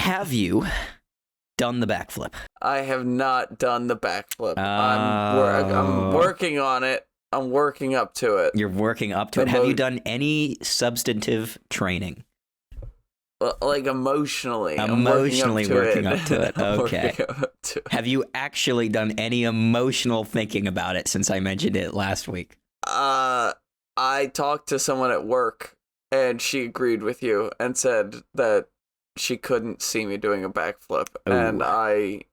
have you done the backflip? I have not done the backflip. I'm working on it. I'm working up to it. You're working up to it. Have you done any substantive training? Like emotionally. Emotionally working up to it. Okay. Have you actually done any emotional thinking about it since I mentioned it last week? I talked to someone at work, and she agreed with you and said that she couldn't see me doing a backflip. Ooh. And I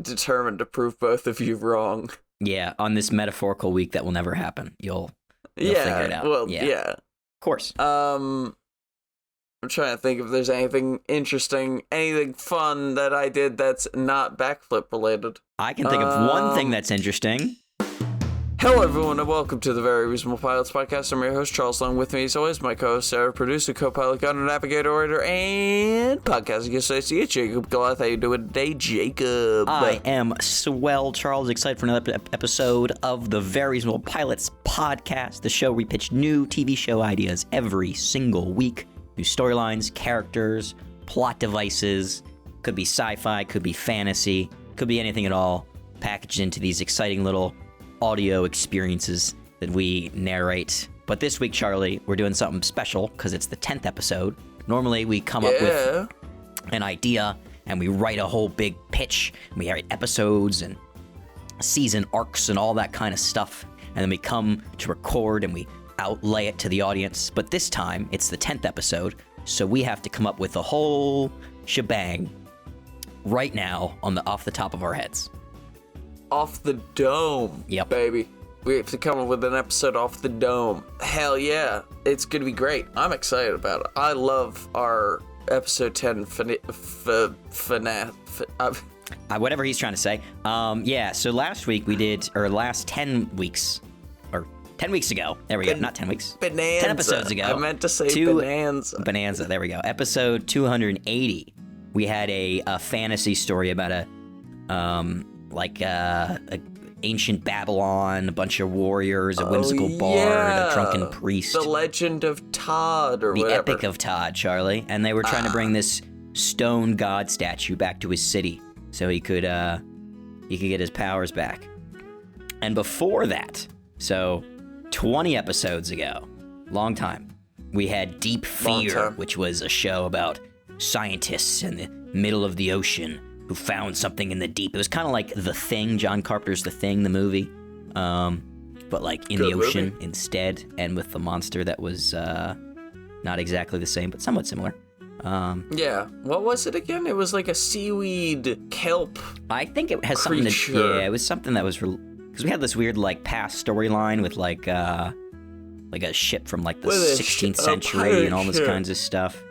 determined to prove both of you wrong. Yeah, on this metaphorical week that will never happen. You'll figure it out. Well, yeah. Of course. I'm trying to think if there's anything interesting, anything fun that I did that's not backflip related. I can think of one thing that's interesting. Hello, everyone, and welcome to the Very Reasonable Pilots podcast. I'm your host, Charles. Along with me, as always, my co-host, Sarah, producer, co-pilot, gunner, navigator, orator, and podcasting associate, Jacob Goliath. How you doing today, Jacob? I am swell, Charles. Excited for another episode of the Very Reasonable Pilots podcast, the show where we pitch new TV show ideas every single week. New storylines, characters, plot devices. Could be sci-fi, could be fantasy, could be anything at all, packaged into these exciting little audio experiences that we narrate. But this week, Charlie, we're doing something special because it's the 10th episode. Normally, we come up with an idea and we write a whole big pitch. We write episodes and season arcs and all that kind of stuff. And then we come to record and we outlay it to the audience. But this time, it's the 10th episode, so we have to come up with a whole shebang right now off the top of our heads. Off the dome, yep, baby. We have to come up with an episode off the dome. Hell yeah, it's gonna be great. I'm excited about it. I love our episode 10 whatever he's trying to say. So last week we did, or last 10 weeks, or 10 weeks ago. There we go. Not 10 weeks. Bonanza. 10 episodes ago. I meant to say Bonanza. Bonanza. There we go. Episode 280. We had a fantasy story about a ancient Babylon, a bunch of warriors, a whimsical bard, a drunken priest. The Legend of Todd, or the whatever. Epic of Todd, Charlie. And they were trying to bring this stone god statue back to his city so he could get his powers back. And before that, so 20 episodes ago, long time, we had Deep Fear, which was a show about scientists in the middle of the ocean who found something in the deep. It was kind of like The Thing, John Carpenter's The Thing, the movie, but like in the ocean instead, and with the monster that was not exactly the same, but somewhat similar. Yeah, what was it again? It was like a seaweed kelp. I think it has creature. Something to. Yeah, it was something that was because we had this weird like past storyline with like a ship from like the 16th century and all this kinds of stuff.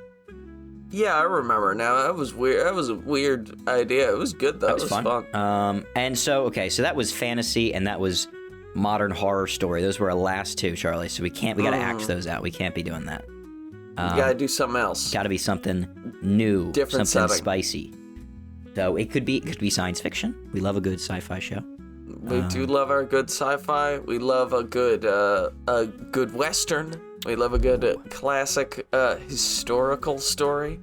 Yeah, I remember now. That was weird. That was a weird idea. It was good though. It was fun. And so that was fantasy and that was modern horror story. Those were our last two, Charlie. So we gotta axe those out. We can't be doing that. You gotta do something else. Gotta be something new, different something setting. Spicy. So it could be science fiction. We love a good sci-fi show. We do love our good sci-fi. We love a good western. We love a good classic historical story.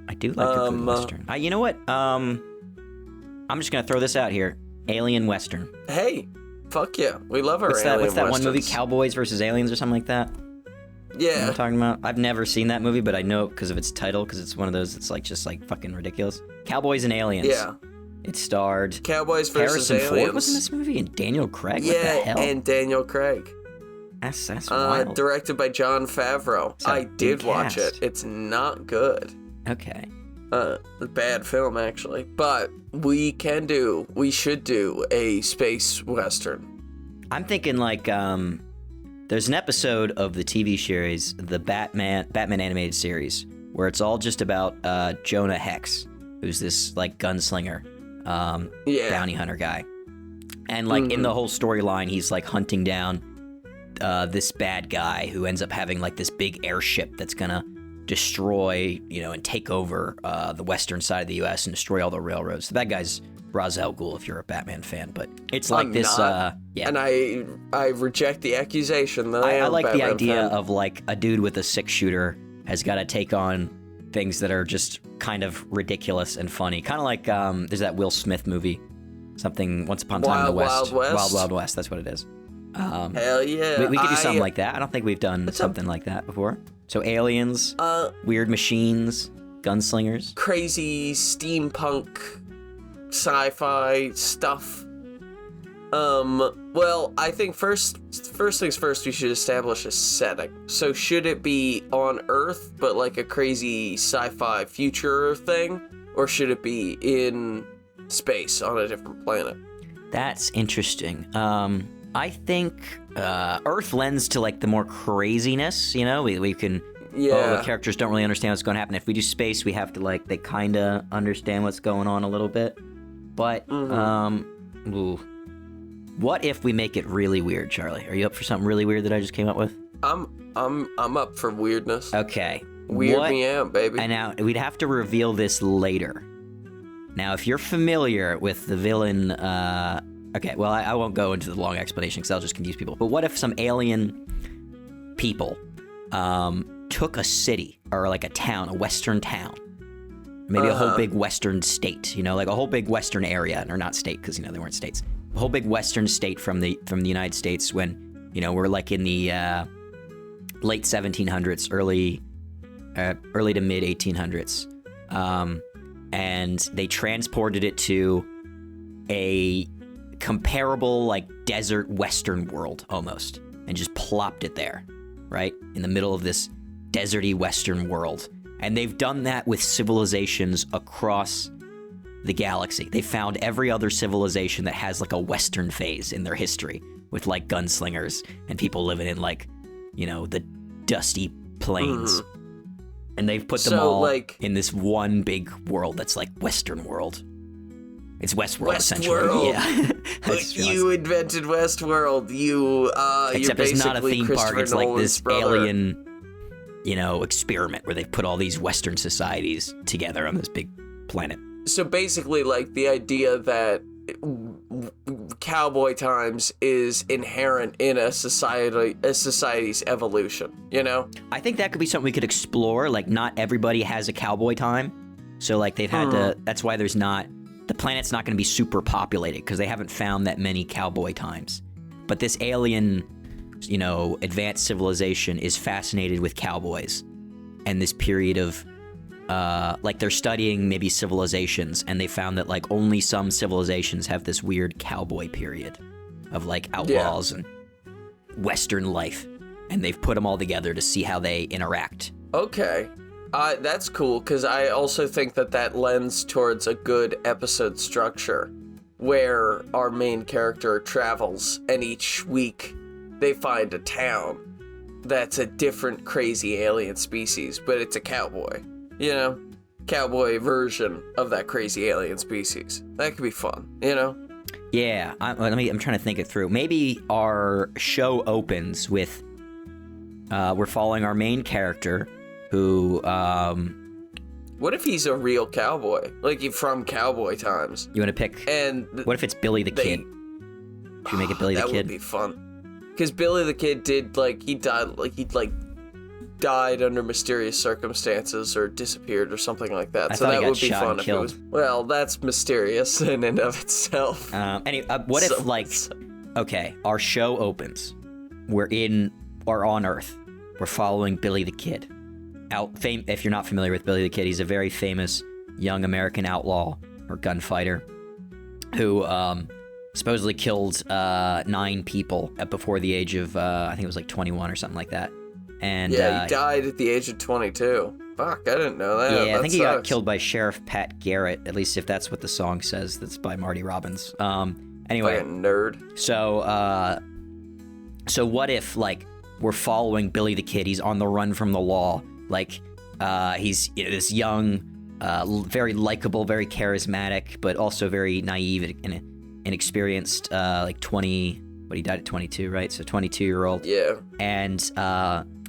I do like a good western. You know what? I'm just gonna throw this out here. Alien western. Hey, fuck yeah. We love our alien What's that westerns. one movie, Cowboys versus Aliens or something like that? Yeah. You know what I'm talking about? I've never seen that movie, but I know because of its title, because it's one of those that's like just like fucking ridiculous. Cowboys and Aliens. Yeah. It starred Cowboys versus Harrison Aliens. Ford was in this movie, and Daniel Craig. Yeah, what the hell? and Daniel Craig. That's wild. Directed by Jon Favreau. I did watch it. It's not good. Okay. A bad film actually, but we should do a space western. I'm thinking like there's an episode of the TV series, the Batman animated series, where it's all just about Jonah Hex, who's this like gunslinger, bounty hunter guy. And like in the whole storyline, he's like hunting down this bad guy who ends up having like this big airship that's gonna destroy, and take over the western side of the U.S. and destroy all the railroads. So that guy's Ra's al Ghul, if you're a Batman fan, but it's like and I reject the accusation that I like Batman the idea fan. of like a dude with a 6-shooter has got to take on things that are just kind of ridiculous and funny. Kind of like there's that Will Smith movie, something Once Upon a Time in the West. Wild West? Wild Wild West, that's what it is. Hell yeah. We could do something like that. I don't think we've done something like that before. So aliens, weird machines, gunslingers. Crazy steampunk sci-fi stuff. Well, I think first things first, we should establish a setting. So should it be on Earth, but like a crazy sci-fi future thing? Or should it be in space on a different planet? That's interesting. I think Earth lends to like the more craziness, you know? We can... Yeah. The characters don't really understand what's going to happen. If we do space, we have to like, they kind of understand what's going on a little bit. But, what if we make it really weird, Charlie? Are you up for something really weird that I just came up with? I'm up for weirdness. Okay. Weird me out, baby. And now, we'd have to reveal this later. Now, if you're familiar with the villain, okay, well, I won't go into the long explanation because I'll just confuse people. But what if some alien people took a city or like a town, a western town, maybe a whole big western state, you know, like a whole big western area, or not state because, you know, they weren't states. A whole big western state from the United States when, you know, we're like in the late 1700s, early to mid 1800s. And they transported it to a comparable like desert western world almost, and just plopped it there, right? In the middle of this deserty western world. And they've done that with civilizations across the galaxy. They found every other civilization that has like a western phase in their history with like gunslingers and people living in like, you know, the dusty plains. And they've put them all like in this one big world that's like Western world. It's Westworld, essentially. Yeah. You invented Westworld. Except you're it's not a theme park. It's like this brother. Alien, you know, experiment where they've put all these Western societies together on this big planet. So basically, like, the idea that cowboy times is inherent in a society's evolution, you know? I think that could be something we could explore. Like, not everybody has a cowboy time. So, like, they've had to... That's why there's not... The planet's not going to be super populated, because they haven't found that many cowboy times. But this alien, you know, advanced civilization is fascinated with cowboys. And this period of... like, they're studying maybe civilizations, and they found that, like, only some civilizations have this weird cowboy period of, like, outlaws and Western life. And they've put them all together to see how they interact. Okay. That's cool, because I also think that lends towards a good episode structure, where our main character travels, and each week they find a town that's a different crazy alien species, but it's a cowboy. You know, cowboy version of that crazy alien species. That could be fun, you know? Yeah, I'm trying to think it through. Maybe our show opens with, we're following our main character, who, What if he's a real cowboy? Like, he's from cowboy times. You want to pick... And... What if it's Billy the Kid? Should we make it Billy the Kid? That would be fun. Because Billy the Kid did, like, he died under mysterious circumstances or disappeared or something like that. So that would be fun if it was... Well, that's mysterious in and of itself. What if, like... Okay, our show opens. We're on Earth. We're following Billy the Kid. If you're not familiar with Billy the Kid, he's a very famous young American outlaw or gunfighter who supposedly killed 9 people before the age of, I think it was like 21 or something like that. And yeah, he died at the age of 22. Fuck, I didn't know that. Yeah, I think he got killed by Sheriff Pat Garrett, at least if that's what the song says. That's by Marty Robbins. Anyway. Like a nerd. So what if, like, we're following Billy the Kid? He's on the run from the law. Like, he's this young, very likable, very charismatic, but also very naive and inexperienced, like 20... But he died at 22, right? So 22-year-old. Yeah. And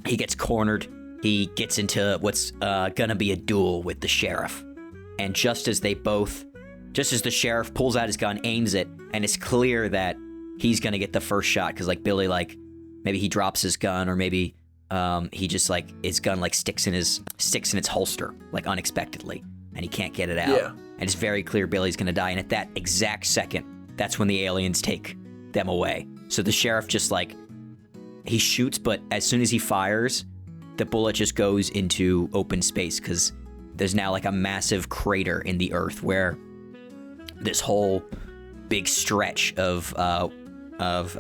he gets cornered. He gets into what's gonna be a duel with the sheriff. And just as the sheriff pulls out his gun, aims it, and it's clear that he's gonna get the first shot, because, like, Billy, like, maybe he drops his gun, or maybe he just like his gun like sticks in its holster like unexpectedly, and he can't get it out. Yeah. And it's very clear Billy's gonna die. And at that exact second, that's when the aliens take them away. So the sheriff just like he shoots, but as soon as he fires, the bullet just goes into open space because there's now like a massive crater in the earth where this whole big stretch of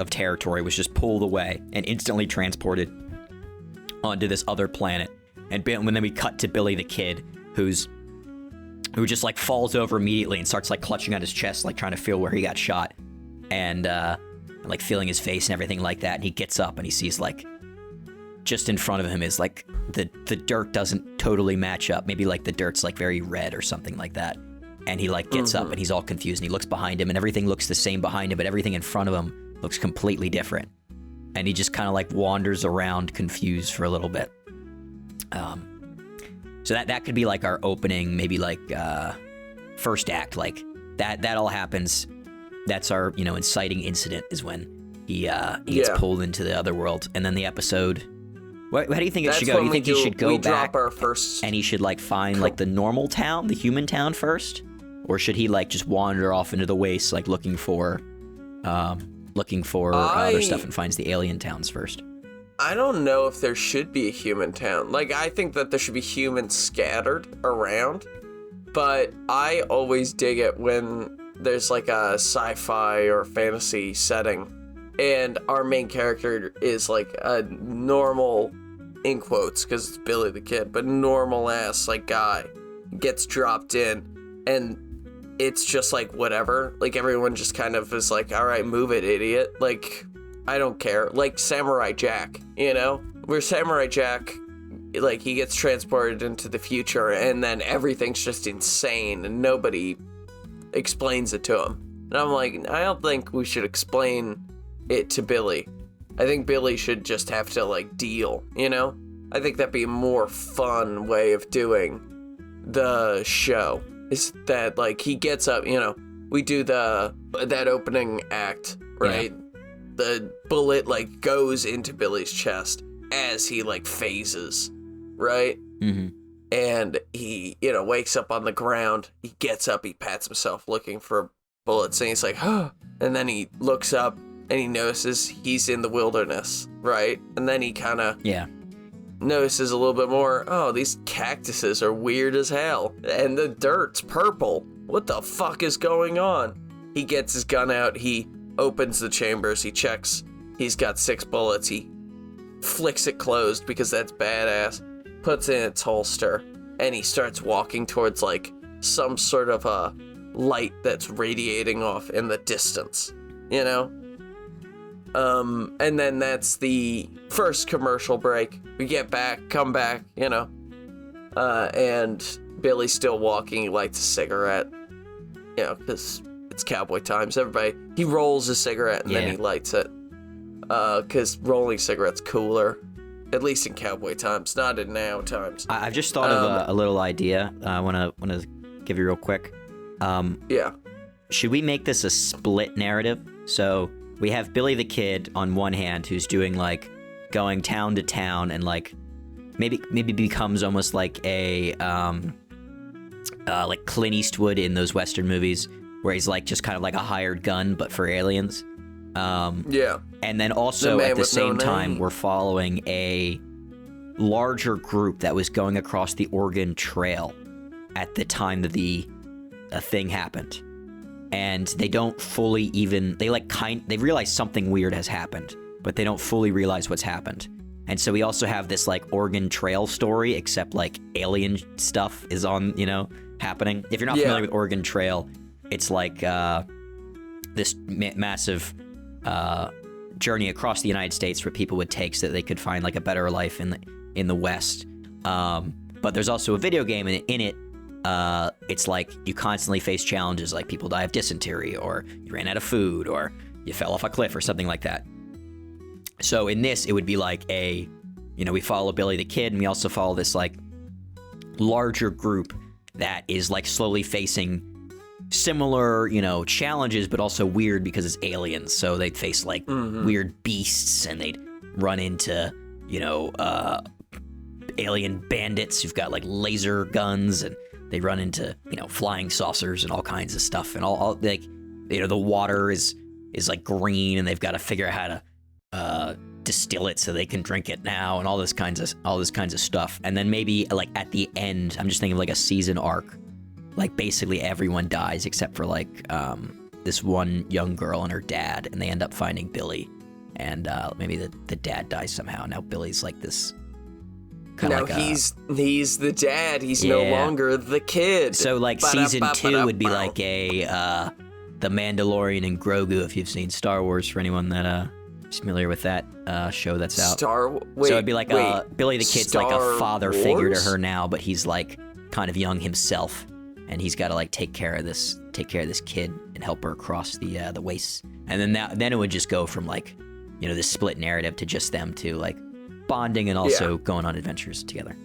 territory was just pulled away and instantly transported onto this other planet. And then we cut to Billy the Kid, who just like falls over immediately and starts like clutching at his chest, like trying to feel where he got shot, and like feeling his face and everything like that. And he gets up and he sees like just in front of him is like the dirt doesn't totally match up. Maybe like the dirt's like very red or something like that. And he like gets up and he's all confused and he looks behind him and everything looks the same behind him, but everything in front of him looks completely different. And he just kind of like wanders around confused for a little bit. So that could be like our opening, maybe like first act, like that all happens. That's our, inciting incident is when he gets pulled into the other world. And then the episode, how do you think it should go? Do you think he should go back and he should like find like the normal town, the human town first? Or should he like just wander off into the waste, like looking for other stuff and finds the alien towns first? I don't know if there should be a human town. Like, I think that there should be humans scattered around, but I always dig it when there's like a sci-fi or fantasy setting and our main character is like a normal, in quotes, because it's Billy the Kid, but normal ass like guy gets dropped in and it's just like whatever. Like everyone just kind of is like, all right, move it, idiot. Like, I don't care. Like Samurai Jack, where Samurai Jack, like he gets transported into the future and then everything's just insane and nobody explains it to him. And I'm like, I don't think we should explain it to Billy. I think Billy should just have to like deal, I think that'd be a more fun way of doing the show. Is that like he gets up, we do that opening act, right? Yeah. The bullet like goes into Billy's chest as he like phases, right? Mm-hmm. And he, wakes up on the ground. He gets up, he pats himself looking for bullets, and he's like, huh. And then he looks up and he notices he's in the wilderness, right? And then he kind of notices a little bit more, oh, these cactuses are weird as hell. And the dirt's purple. What the fuck is going on? He gets his gun out, he opens the chambers, he checks, he's got 6 bullets, he flicks it closed because that's badass, puts it in its holster, and he starts walking towards like some sort of a light that's radiating off in the distance, and then that's the first commercial break. We come back, and Billy's still walking, he lights a cigarette, because it's cowboy times. He rolls a cigarette and then he lights it. Because rolling cigarette's cooler. At least in cowboy times, not in now times. I've just thought of a little idea. I want to give you real quick. Should we make this a split narrative? So we have Billy the Kid on one hand, who's doing like going town to town and like maybe becomes almost like a like Clint Eastwood in those Western movies, where he's like just kind of like a hired gun, but for aliens. And then also at the same time, we're following a larger group that was going across the Oregon Trail at the time that the thing happened. And they don't fully they realize something weird has happened, but they don't fully realize what's happened. And so we also have this like Oregon Trail story, except like alien stuff is on, happening. If you're not familiar with Oregon Trail, it's like this massive journey across the United States where people would take so that they could find like a better life in the West. But there's also a video game in it. It's like you constantly face challenges, like people die of dysentery, or you ran out of food, or you fell off a cliff, or something like that. So in this, it would be like we follow Billy the Kid, and we also follow this like larger group that is like slowly facing similar, challenges, but also weird because it's aliens. So they'd face like weird beasts, and they'd run into, alien bandits who've got like laser guns, and they run into flying saucers and all kinds of stuff, and all like the water is like green, and they've got to figure out how to distill it so they can drink it now, and all this kinds of stuff. And then maybe like at the end, I'm just thinking of like a season arc, like basically everyone dies except for like this one young girl and her dad, and they end up finding Billy, and maybe the dad dies somehow. Now Billy's like this. Now he's the dad. He's no longer the kid. So like season 2 would be like the Mandalorian and Grogu, if you've seen Star Wars, for anyone that is familiar with that show that's out. So it'd be like Billy the kid's like a father figure to her now, but he's like kind of young himself, and he's got to like take care of this kid and help her cross the wastes. And then it would just go from like this split narrative to just them two like bonding and also going on adventures together.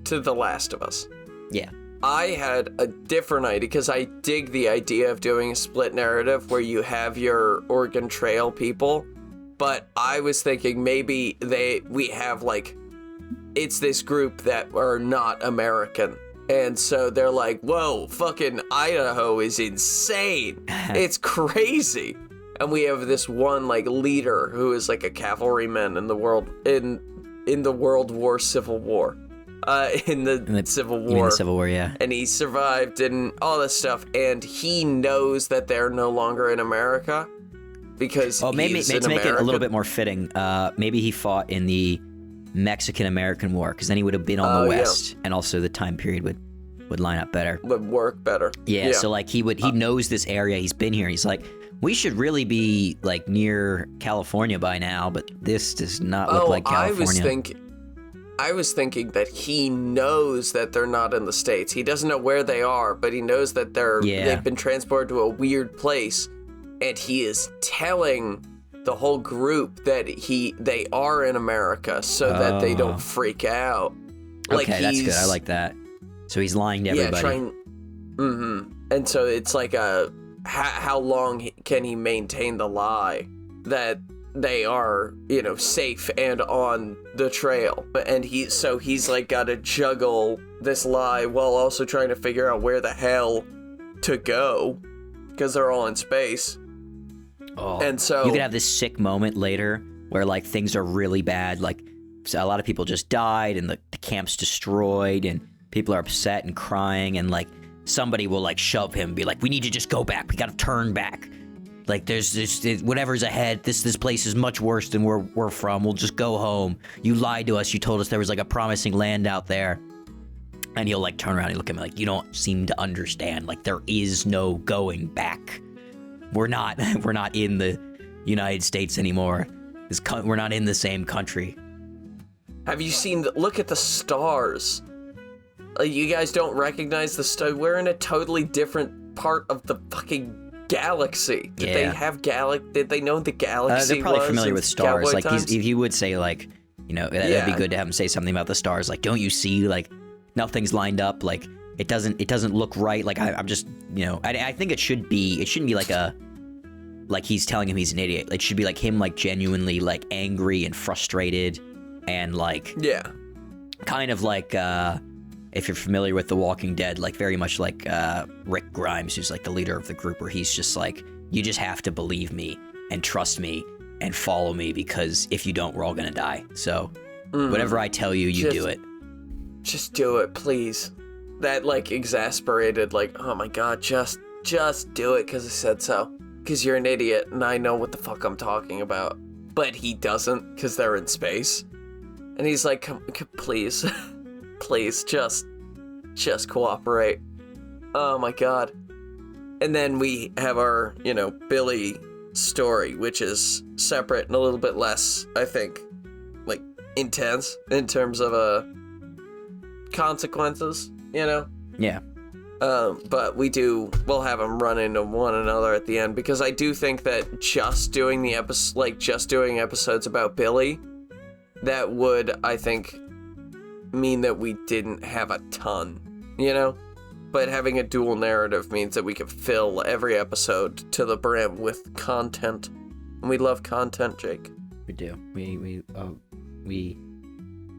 To The Last of Us. Yeah. I had a different idea, because I dig the idea of doing a split narrative where you have your Oregon Trail people, but I was thinking maybe we have like, it's this group that are not American, and so they're like, whoa, fucking Idaho is insane. It's crazy. And we have this one like leader who is like a cavalryman in the World War Civil War. In the Civil War. You mean the Civil War, yeah. And he survived and all this stuff, and he knows that they're no longer in America because maybe he's to make it a little bit more fitting, maybe he fought in the Mexican-American War, because then he would have been on the West, and also the time period would line up better. Would work better. Yeah, so like he knows this area, he's been here, he's like, we should really be like near California by now, but this does not look like California. I was thinking that he knows that they're not in the States. He doesn't know where they are, but he knows that they've been transported to a weird place, and he is telling the whole group that they are in America so that they don't freak out. Okay, that's good. I like that. So he's lying to everybody. Yeah, And so it's like how long can he maintain the lie that they are, safe and on the trail? And he's like got to juggle this lie while also trying to figure out where the hell to go, because they're all in space. Oh, and so you could have this sick moment later where like things are really bad, like a lot of people just died and the camp's destroyed and people are upset and crying, and like somebody will like shove him and be like, we need to just go back, we gotta turn back. Like, there's whatever's ahead, this place is much worse than where we're from. We'll just go home. You lied to us. You told us there was, like, a promising land out there. And he'll, like, turn around and look at me like, you don't seem to understand. Like, there is no going back. We're not in the United States anymore. We're not in the same country. Have you seen look at the stars. You guys don't recognize the stars. We're in a totally different part of the fucking galaxy. Did they have Did they know the galaxy? They're probably was familiar with stars. Cowboy Like if you would say like, that'd be good to have him say something about the stars. Like, don't you see? Like, nothing's lined up. Like, it doesn't look right. Like I'm just I think it shouldn't be like he's telling him he's an idiot. It should be like him like genuinely like angry and frustrated and like kind of like if you're familiar with The Walking Dead, like very much like Rick Grimes, who's like the leader of the group, where he's just like, you just have to believe me and trust me and follow me, because if you don't, we're all gonna die. So whatever I tell you, you do it. Just do it, please. That like exasperated, like, oh my god, just do it because I said so. Because you're an idiot and I know what the fuck I'm talking about. But he doesn't, because they're in space. And he's like, please. Please, just cooperate. Oh my god. And then we have our, Billy story, which is separate and a little bit less, I think, like, intense in terms of consequences, Yeah. But we'll have them run into one another at the end, because I do think that just doing episodes about Billy, that would, I think, mean that we didn't have a ton, but having a dual narrative means that we can fill every episode to the brim with content, and we love content, Jake. We do. We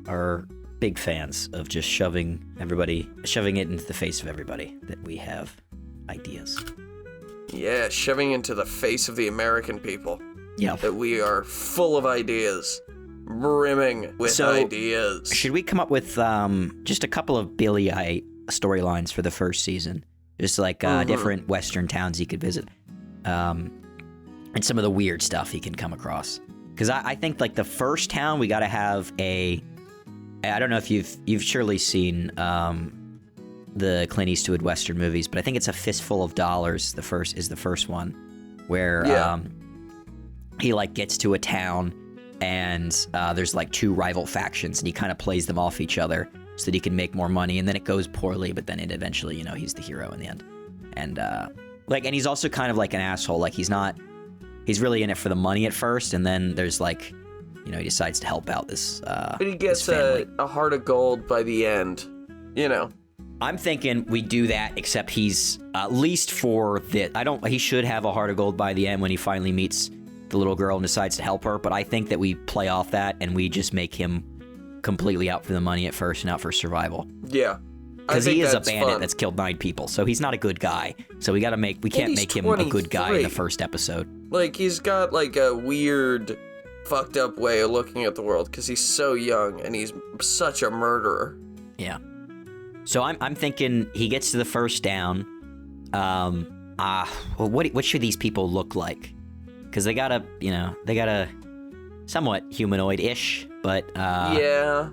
are big fans of just shoving it into the face of everybody that we have ideas. Yeah, shoving into the face of the American people. Yeah. That we are full of ideas. Brimming with ideas. Should we come up with just a couple of Billy storylines for the first season? Just like different Western towns he could visit. And some of the weird stuff he can come across. Because I think like the first town, we got to have I don't know if you've surely seen the Clint Eastwood Western movies, but I think it's A Fistful of Dollars. The first one, where he like gets to a town and there's like two rival factions, and he kind of plays them off each other so that he can make more money, and then it goes poorly, but then it eventually, he's the hero in the end. And and he's also kind of like an asshole. Like he's really in it for the money at first, and then there's like, he decides to help out this. But he gets a heart of gold by the end, I'm thinking we do that, except he's at least for the. He should have a heart of gold by the end when he finally meets the little girl and decides to help her. But I think that we play off that and we just make him completely out for the money at first and out for survival. Yeah. Because he is a bandit that's killed 9 people, so he's not a good guy. So we can't make him a good guy in the first episode. Like, he's got like a weird, fucked up way of looking at the world because he's so young and he's such a murderer. Yeah. So I'm thinking he gets to the first down. What should these people look like? Because they gotta somewhat humanoid-ish, but yeah.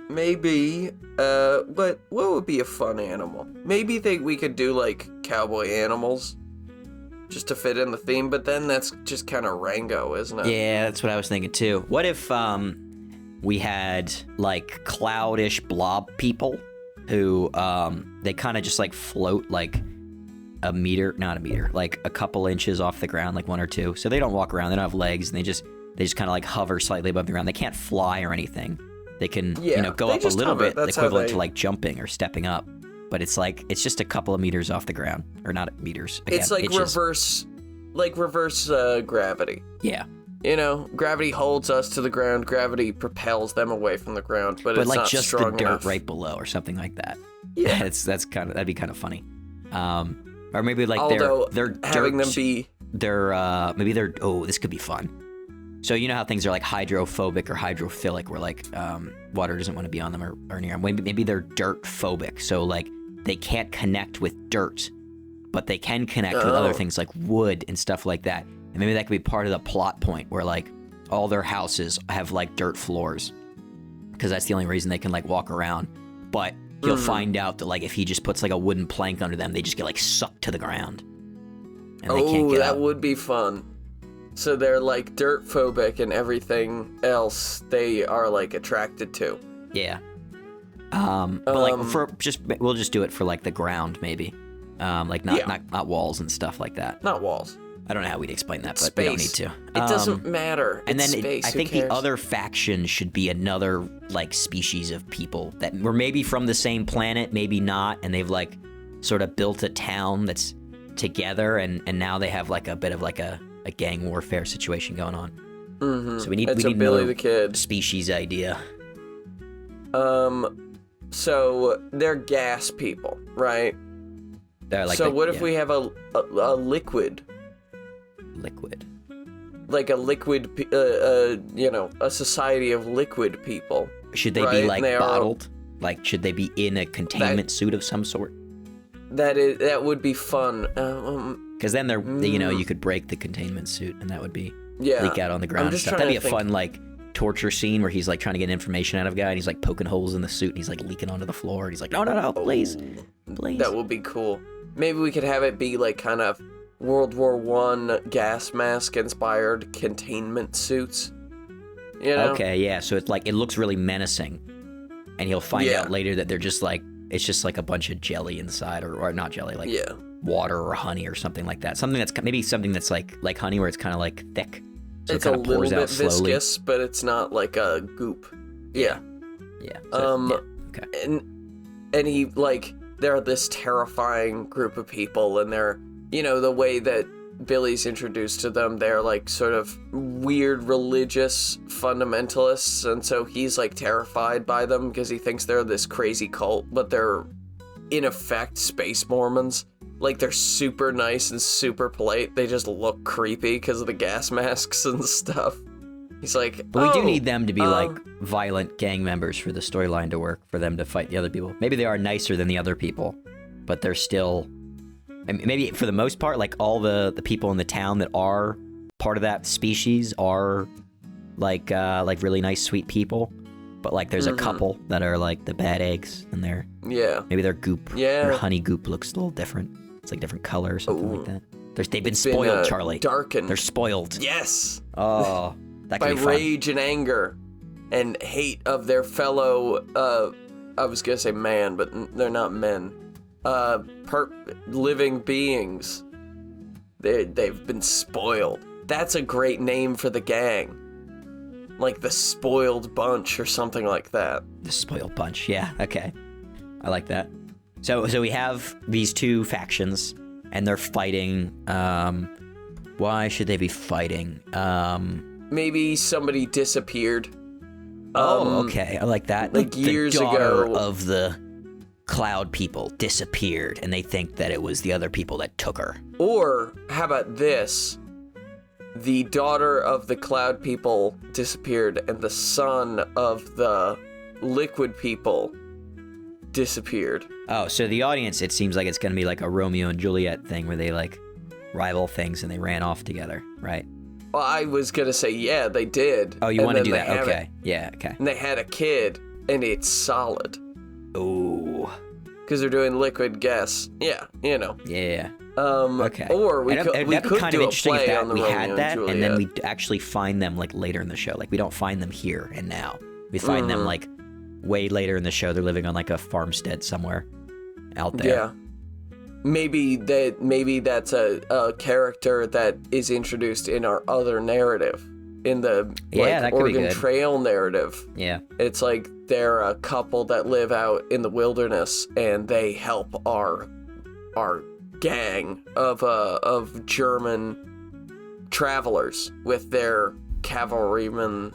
Maybe, what would be a fun animal? Maybe we could do, like, cowboy animals, just to fit in the theme, but then that's just kind of Rango, isn't it? Yeah, that's what I was thinking, too. What if, we had, like, cloudish blob people who, they kind of just, like, float, like, like, a couple inches off the ground, like 1 or 2. So they don't walk around, they don't have legs, and they just kind of, like, hover slightly above the ground. They can't fly or anything. They can, go up a little bit, equivalent to like jumping or stepping up. But it's just a couple of meters off the ground, or not meters. Again, it's like reverse gravity. Yeah. Gravity holds us to the ground. Gravity propels them away from the ground, but it's like not just strong the dirt enough. right below, or something like that. Yeah, that'd be kind of funny. Or maybe like they're having them be this could be fun. So you know how things are like hydrophobic or hydrophilic, where like water doesn't want to be on them or near them. Maybe they're dirt phobic, so like they can't connect with dirt, but they can connect with other things like wood and stuff like that. And maybe that could be part of the plot point where like all their houses have like dirt floors, because that's the only reason they can like walk around. But he'll find out that like if he just puts like a wooden plank under them, they just get like sucked to the ground, and they can't get out. Would be fun. So they're like dirt phobic and everything else they are like attracted to. Yeah. But like we'll just do it for like the ground maybe. Like not walls and stuff like that. Not walls. I don't know how we'd explain that, but space. We don't need to. It doesn't matter. And it's then space. I think the other faction should be another like species of people that were maybe from the same planet, maybe not, and they've like sort of built a town that's together, and now they have like a bit of like a gang warfare situation going on. Mm-hmm. So we need Billy more the Kid species idea. So they're gas people, right? They're like what if we have a liquid? Liquid. Like a liquid, a society of liquid people. Should they be like bottled? Like, should they be in a containment suit of some sort? That would be fun. Because then you could break the containment suit, and that would be leak out on the ground and stuff. That'd be a fun like torture scene where he's like trying to get information out of a guy, and he's like poking holes in the suit, and he's like leaking onto the floor, and he's like, no, please. That would be cool. Maybe we could have it be like kind of World War I gas mask inspired containment suits. Okay, yeah. So it's like it looks really menacing, and he'll find out later that they're just like it's just like a bunch of jelly inside, or not jelly, like water or honey or something like that. Something that's like honey, where it's kind of like thick. So it's it a little bit viscous, but it's not like a goop. Yeah. Yeah. So, okay. And he they're this terrifying group of people, and they're the way that Billy's introduced to them, they're like sort of weird religious fundamentalists, and so he's like terrified by them because he thinks they're this crazy cult, but they're in effect space Mormons. Like, they're super nice and super polite. They just look creepy because of the gas masks and stuff. He's like, but we do need them to be like violent gang members for the storyline to work, for them to fight the other people. Maybe they are nicer than the other people, but they're still, maybe for the most part, like all the people in the town that are part of that species are like really nice, sweet people. But like there's a couple that are like the bad eggs, and maybe their goop, their honey goop looks a little different. It's like different color or something like that. They've been spoiled, Charlie. Darkened. They're spoiled. Yes. Oh. That by be fun. Rage and anger and hate of their fellow, I was gonna say man, but they're not men, living beings. They've been spoiled. That's a great name for the gang. Like the Spoiled Bunch or something like that. The Spoiled Bunch, yeah, okay. I like that. So we have these two factions, and they're fighting. Why should they be fighting? Maybe somebody disappeared. Okay, I like that. Like years the daughter ago of the Cloud people disappeared, and they think that it was the other people that took her. Or how about this? The daughter of the Cloud people disappeared, and the son of the Liquid people disappeared. Oh, so the audience, it seems like it's going to be like a Romeo and Juliet thing where they like rival things and they ran off together, right? Well, I was going to say, yeah, they did. Oh, you want to do that? Okay. Yeah, okay. And they had a kid, and it's solid. Ooh. Because they're doing liquid gas. Yeah, you know. Yeah. Okay. Or we could do a play on the Romeo and Juliet. And then we actually find them like later in the show. Like we don't find them here and now. We find them like way later in the show. They're living on like a farmstead somewhere out there. Yeah. Maybe that's a character that is introduced in our other narrative. In the Oregon Trail narrative. Yeah. It's like they're a couple that live out in the wilderness, and they help our gang of German travelers with their cavalryman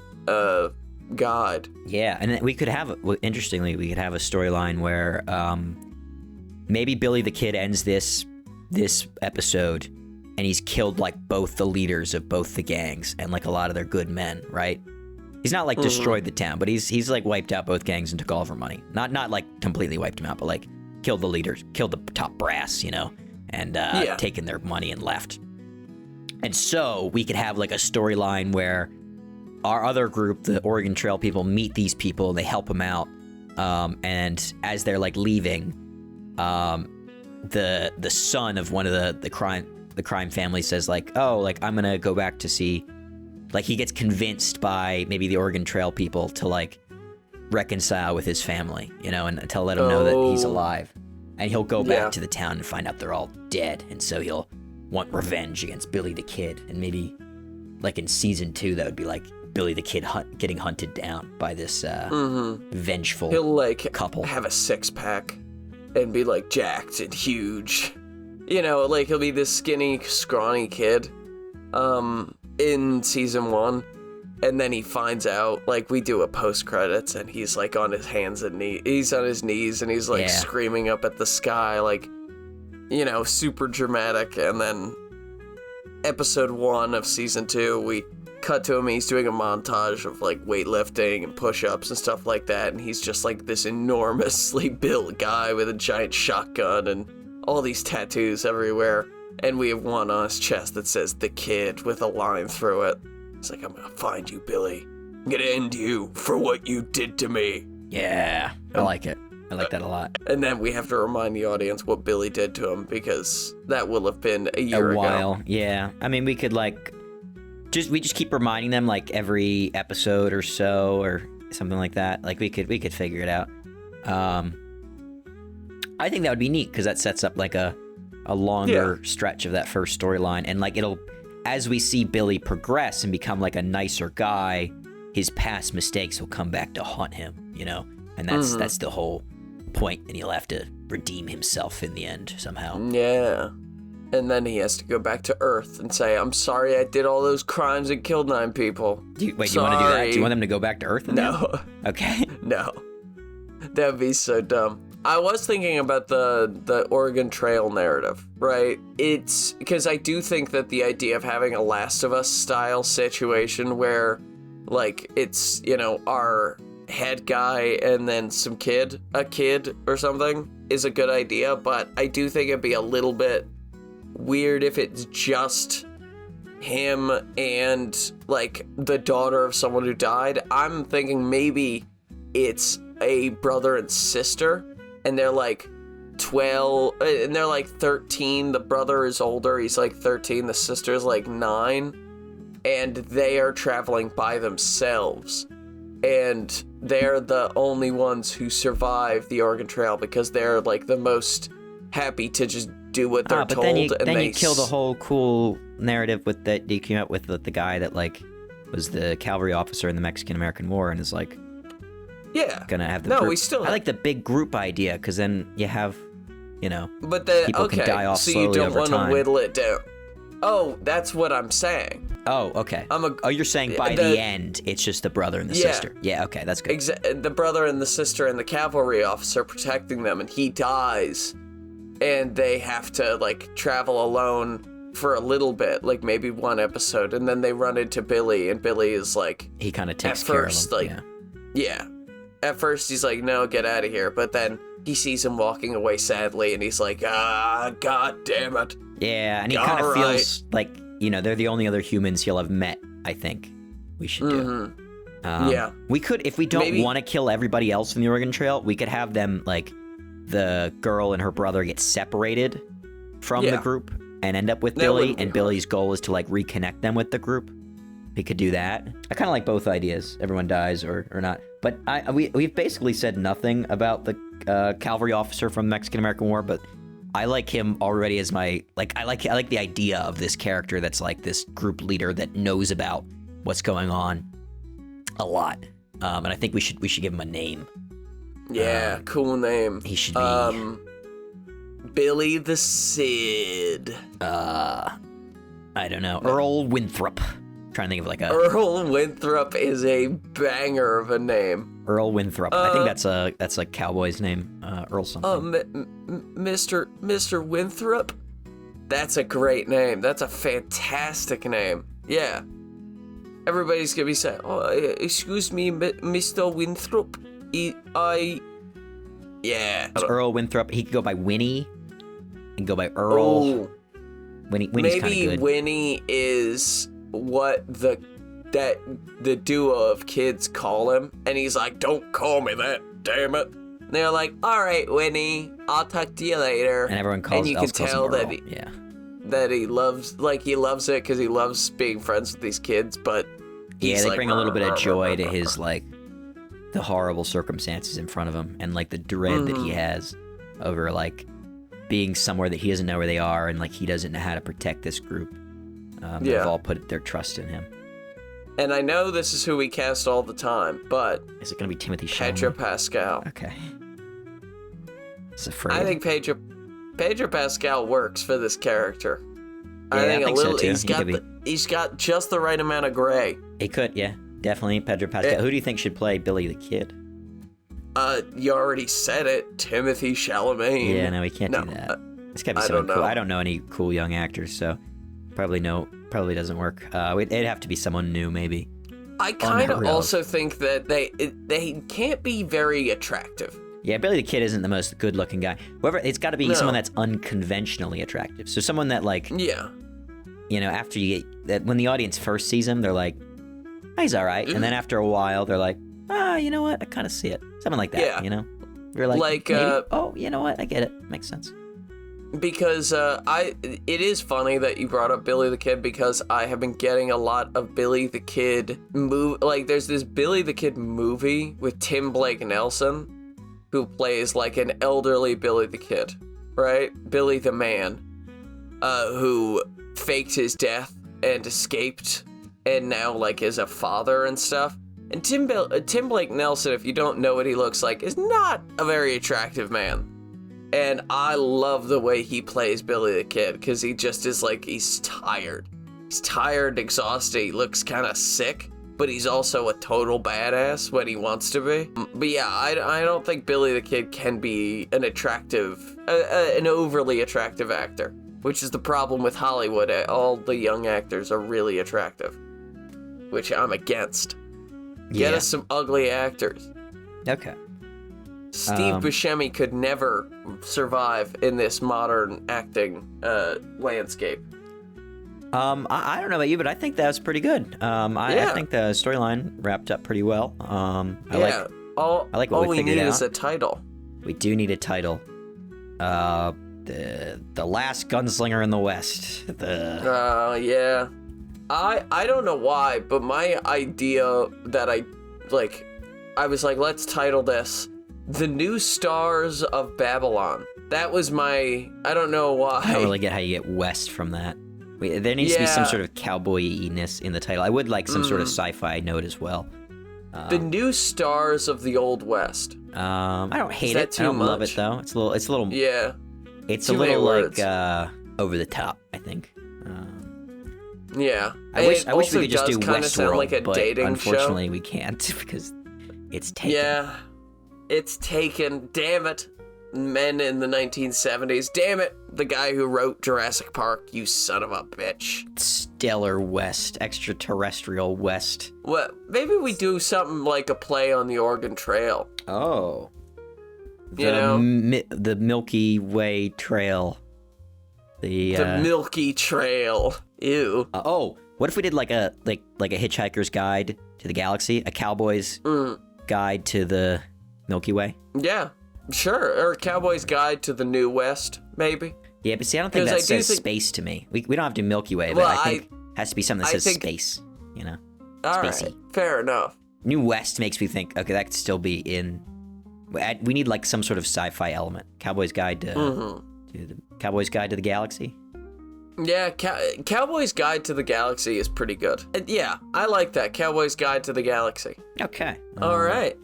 guide. Yeah, and we could have, interestingly, we could have a storyline where maybe Billy the Kid ends this episode, and he's killed like both the leaders of both the gangs and like a lot of their good men, right? He's not like destroyed the town, but he's like wiped out both gangs and took all of our money. Not like completely wiped them out, but like killed the leaders, killed the top brass, you know, and taken their money and left. And so we could have like a storyline where our other group, the Oregon Trail people, meet these people and they help them out. And as they're like leaving, the son of one of the crime family says like, oh, like I'm gonna go back to see, like he gets convinced by maybe the Oregon Trail people to like reconcile with his family, you know, and to let him know that he's alive. And he'll go back to the town and find out they're all dead. And so he'll want revenge against Billy the Kid. And maybe like in season 2, that would be like Billy the Kid getting hunted down by this vengeful he'll like couple. Have a 6-pack and be like jacked and huge. You know, like he'll be this skinny, scrawny kid in season 1. And then he finds out, like we do a post-credits, and he's like on his hands and knees. He's on his knees and he's like screaming up at the sky, like, you know, super dramatic. And then episode 1 of season 2, we cut to him. He's doing a montage of like weightlifting and push-ups and stuff like that. And he's just like this enormously built guy with a giant shotgun and all these tattoos everywhere. And we have one on his chest that says "The Kid" with a line through it. It's like, I'm gonna find you, Billy. I'm gonna end you for what you did to me. Yeah, I like it. I like that a lot. And then we have to remind the audience what Billy did to him, because that will have been a year ago. A while, yeah. I mean, we could like, we just keep reminding them like every episode or so, or something like that. Like we could figure it out. I think that would be neat, because that sets up like a longer stretch of that first storyline, and like it'll, as we see Billy progress and become like a nicer guy, his past mistakes will come back to haunt him, you know? And that's the whole point, and he'll have to redeem himself in the end somehow. Yeah. And then he has to go back to Earth and say, I'm sorry I did all those crimes and killed 9 people. Do you want to do that? Do you want them to go back to Earth? No. Okay. No. That would be so dumb. I was thinking about the Oregon Trail narrative, right? It's because I do think that the idea of having a Last of Us style situation where, like, it's, you know, our head guy and then a kid or something is a good idea, but I do think it'd be a little bit weird if it's just him and, like, the daughter of someone who died. I'm thinking maybe it's a brother and sister, and they're like 12, and they're like 13. The brother is older, he's like 13, the sister's like 9, and they are traveling by themselves, and they're the only ones who survive the Oregon Trail because they're like the most happy to just do what they're told. Then you kill the whole cool narrative with that you came up with the guy that like was the cavalry officer in the Mexican-American War and is like, yeah, gonna have the no, group. we still. I like the big group idea because then you have, you know, but the, people can die off so slowly you don't over want time. to whittle it down. Oh, that's what I'm saying. Oh, okay. You're saying by the end it's just the brother and the sister. Yeah, okay, that's good. The brother and the sister and the cavalry officer protecting them, and he dies, and they have to like travel alone for a little bit, like maybe one episode, and then they run into Billy, and Billy is like, he kind of takes care of them. Like, yeah. At first, he's like, no, get out of here. But then he sees him walking away sadly, and he's like, God damn it. Yeah, and he kind of feels like, you know, they're the only other humans he'll have met, I think we should do. Yeah. We could, if we don't want to kill everybody else in the Oregon Trail, we could have them, like, the girl and her brother get separated from the group and end up with Billy, and Billy's goal is to, like, reconnect them with the group. We could do that. I kind of like both ideas. Everyone dies or not. But we've basically said nothing about the cavalry officer from the Mexican-American War, but I like him already as my, like, I like the idea of this character that's like this group leader that knows about what's going on a lot. And I think we should give him a name. Yeah, cool name. He should be Billy the Cid. I don't know. Earl Winthrop. Trying to think of like a Earl Winthrop is a banger of a name. Earl Winthrop. I think that's a cowboy's name. Earl something. Mr. Winthrop. That's a great name. That's a fantastic name. Yeah. Everybody's gonna be saying, "Oh, excuse me, Mr. Winthrop." Yeah. It's Earl Winthrop. He could go by Winnie. And go by Earl. Oh. Winnie's kind of good. Maybe Winnie is what the duo of kids call him, and he's like, don't call me that, damn it. And they're like, all right, Winnie, I'll talk to you later. And everyone calls, and you can tell that he loves it because he loves being friends with these kids, but they bring a little bit of joy to his, like, the horrible circumstances in front of him and, like, the dread that he has over, like, being somewhere that he doesn't know where they are, and, like, he doesn't know how to protect this group. They've all put their trust in him. And I know this is who we cast all the time, but is it going to be Timothy Chalamet? Pedro Pascal. Okay. It's afraid. I think Pedro Pascal works for this character. Yeah, I think so too. He's got just the right amount of gray. He could, yeah, definitely Pedro Pascal. Who do you think should play Billy the Kid? You already said it, Timothy Chalamet. Yeah, no, we can't do that. It's got to be someone cool. I don't know any cool young actors, so. Probably doesn't work. It'd have to be someone new, maybe. I kind of also think that they can't be very attractive. Yeah, Billy the Kid isn't the most good-looking guy. However, it's got to be someone that's unconventionally attractive. So someone that, like, you know, after you get that, when the audience first sees him, they're like, oh, he's all right, and then after a while, they're like, you know what, I kind of see it. Something like that. You know, you're like maybe, oh, you know what, I get it. Makes sense. Because it is funny that you brought up Billy the Kid, because I have been getting a lot of Billy the Kid like, there's this Billy the Kid movie with Tim Blake Nelson, who plays like an elderly Billy the Kid, right? Billy the Man, who faked his death and escaped, and now like is a father and stuff. And Tim Blake Nelson, if you don't know what he looks like, is not a very attractive man. And I love the way he plays Billy the Kid, because he just is like, he's tired. He's tired, exhausted, he looks kind of sick, but he's also a total badass when he wants to be. But yeah, I don't think Billy the Kid can be an overly attractive actor, which is the problem with Hollywood. All the young actors are really attractive, which I'm against. Get us some ugly actors. Okay. Steve Buscemi could never survive in this modern acting landscape. I don't know about you, but I think that was pretty good. I think the storyline wrapped up pretty well. I like what we figured out. All we need is a title. We do need a title. The last gunslinger in the West. Yeah. I don't know why, but my idea that I was like, let's title this The New Stars of Babylon. That was I don't know why. I don't really get how you get West from that. There needs to be some sort of cowboy-ness in the title. I would like some sort of sci-fi note as well. The New Stars of the Old West. I don't hate it. I don't love it though. It's a little. Yeah. It's a little like over the top, I think. Yeah. I wish we could just do Westworld, like a but dating unfortunately show. We can't because it's taken. Yeah. It's taken. Damn it. Men in the 1970s. Damn it. The guy who wrote Jurassic Park, you son of a bitch. Stellar West, extraterrestrial West. Well, maybe we do something like a play on the Oregon Trail. Oh. The Milky Way Trail. The Milky Trail. Ew. What if we did like a hitchhiker's guide to the galaxy, a cowboy's guide to the Milky Way? Yeah. Sure, or a cowboy's guide to the New West, maybe. Yeah, but see, I don't think that says space to me. We don't have to do Milky Way, but I think it has to be something that says space, you know? All Spacey. right, fair enough. New West makes me think, okay, that could still be in... We need like some sort of sci-fi element. Cowboy's guide to... Cowboy's Guide to the Galaxy? Yeah, Cowboy's Guide to the Galaxy is pretty good. Yeah, I like that. Cowboy's Guide to the Galaxy. Okay. All right.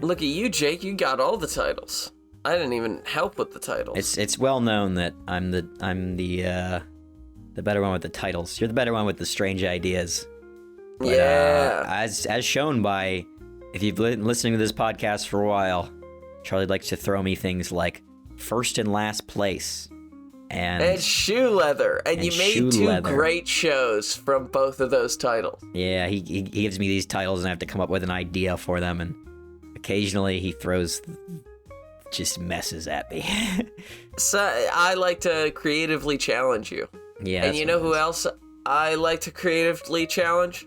Look at you, Jake. You got all the titles. I didn't even help with the titles. It's well known that I'm the better one with the titles. You're the better one with the strange ideas. But, yeah. As shown by, if you've been listening to this podcast for a while, Charlie likes to throw me things like first and last place. And shoe leather. And you made two great shows from both of those titles. Yeah, he gives me these titles and I have to come up with an idea for them, and occasionally he throws just messes at me. So I like to creatively challenge you. Yeah. And you know who else I like to creatively challenge?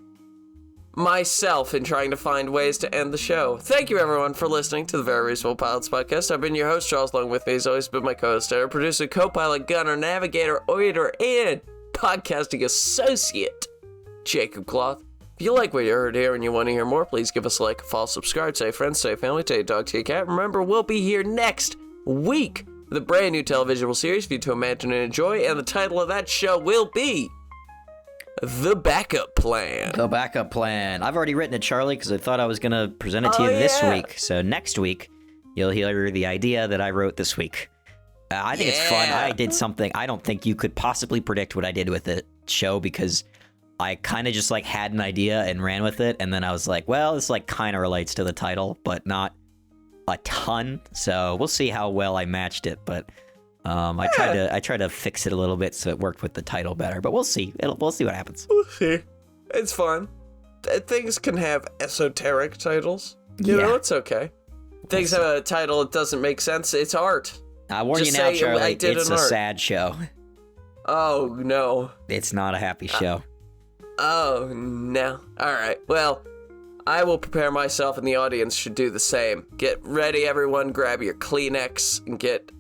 Myself in trying to find ways to end the show. Thank you, everyone, for listening to the Very Reasonable Pilots podcast. I've been your host, Charles. Along with me has always been my co-host, producer, co-pilot, gunner, navigator, orator, and podcasting associate, Jacob Cloth. If you like what you heard here and you want to hear more, please give us a like, follow, subscribe, tell your friends, tell your family, tell your dog, tell your cat. Remember, we'll be here next week with a brand new television series for you to imagine and enjoy, and the title of that show will be The Backup Plan. The Backup Plan. I've already written it, Charlie, because I thought I was going to present it to you this week. So next week, you'll hear the idea that I wrote this week. I think it's fun. I did something I don't think you could possibly predict what I did with the show, because I kind of just like had an idea and ran with it, and then I was like, well, this like kind of relates to the title, but not a ton. So we'll see how well I matched it, but I tried to fix it a little bit so it worked with the title better. But we'll see. We'll see what happens. We'll see. It's fun. Things can have esoteric titles. You know, it's okay. Things have a title that doesn't make sense. It's art. I warn you now, Charlie. It's a sad show. Oh no. It's not a happy show. Oh, no. All right. Well, I will prepare myself, and the audience should do the same. Get ready, everyone. Grab your Kleenex and get,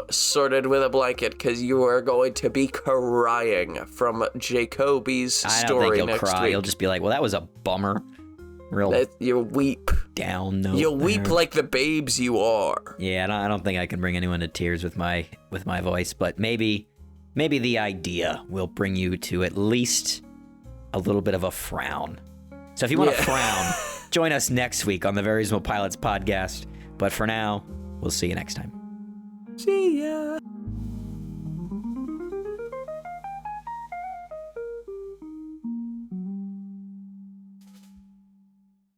sorted with a blanket, because you are going to be crying from Jacoby's story next week. I don't think you'll cry. You'll just be like, well, that was a bummer. You'll weep. Down note. You'll weep like the babes you are. Yeah, I don't think I can bring anyone to tears with my voice, but maybe the idea will bring you to at least a little bit of a frown. So if you want to frown, join us next week on the Very Reasonable Pilots podcast. But for now, we'll see you next time. See ya.